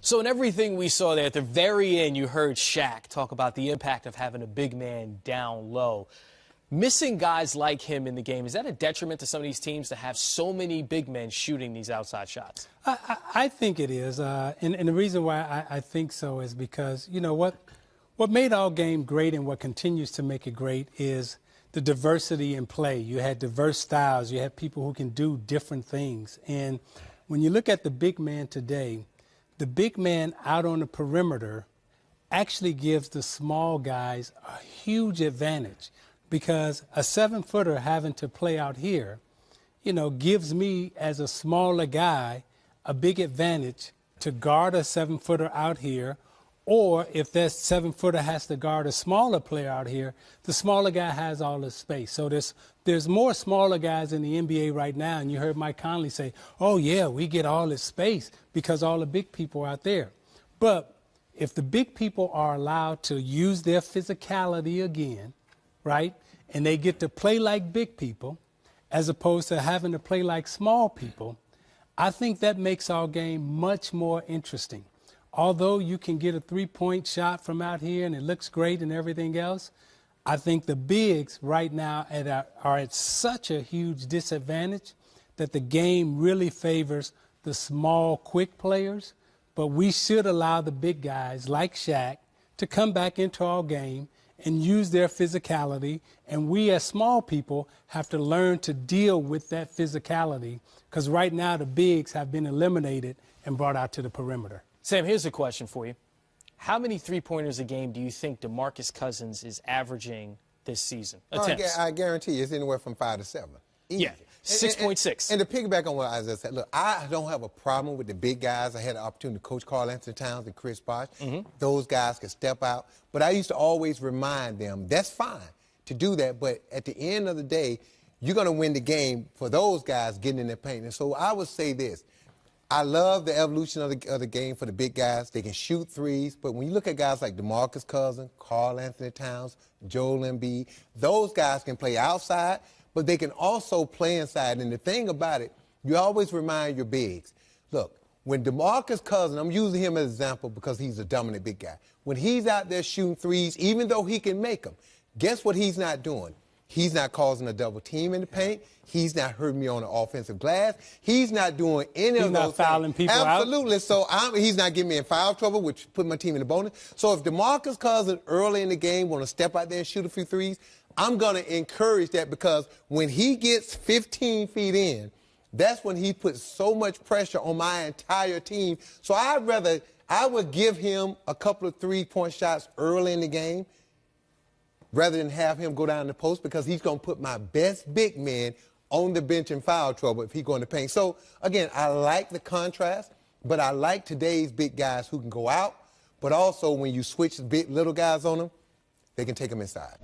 So in everything we saw there, at the very end, you heard Shaq talk about the impact of having a big man down low. Missing guys like him in the game, is that a detriment to some of these teams to have so many big men shooting these outside shots? I think it is. And the reason why I think so is because, you know, what made our game great and what continues to make it great is the diversity in play. You had diverse styles. You had people who can do different things. And when you look at the big man today, the big man out on the perimeter actually gives the small guys a huge advantage, because a 7-footer having to play out here, you know, gives me as a smaller guy a big advantage to guard a 7-footer out here. Or if that 7-footer has to guard a smaller player out here, the smaller guy has all the space. So there's more smaller guys in the NBA right now. And you heard Mike Conley say, oh, yeah, we get all this space because all the big people are out there. But if the big people are allowed to use their physicality again, right, and they get to play like big people as opposed to having to play like small people, I think that makes our game much more interesting. Although you can get a three-point shot from out here and it looks great and everything else, I think the bigs right now are at such a huge disadvantage that the game really favors the small, quick players. But we should allow the big guys like Shaq to come back into our game and use their physicality. And we as small people have to learn to deal with that physicality, because right now the bigs have been eliminated and brought out to the perimeter. Sam, here's a question for you. How many three-pointers a game do you think DeMarcus Cousins is averaging this season? Attempts. I guarantee you it's anywhere from 5 to 7. Easy. Yeah, 6.6. And to piggyback on what Isaiah said, look, I don't have a problem with the big guys. I had the opportunity to coach Karl Anthony Towns and Chris Bosh. Those guys can step out. But I used to always remind them, that's fine to do that, but at the end of the day, you're going to win the game for those guys getting in their paint. And so I would say this. I love the evolution of the game for the big guys. They can shoot threes, but when you look at guys like DeMarcus Cousins, Karl Anthony Towns, Joel Embiid, those guys can play outside, but they can also play inside. And the thing about it, you always remind your bigs, look, when DeMarcus Cousins, I'm using him as an example because he's a dominant big guy, when he's out there shooting threes, even though he can make them, guess what he's not doing? He's not causing a double team in the paint. He's not hurting me on the offensive glass. He's not doing any of those things. He's not fouling people out. Absolutely. So he's not getting me in foul trouble, which put my team in the bonus. So if DeMarcus Cousins early in the game want to step out there and shoot a few threes, I'm going to encourage that, because when he gets 15 feet in, that's when he puts so much pressure on my entire team. So I would give him a couple of three-point shots early in the game, rather than have him go down the post, because he's going to put my best big man on the bench in foul trouble if he go in the paint. So, again, I like the contrast, but I like today's big guys who can go out, but also when you switch the big little guys on them, they can take them inside.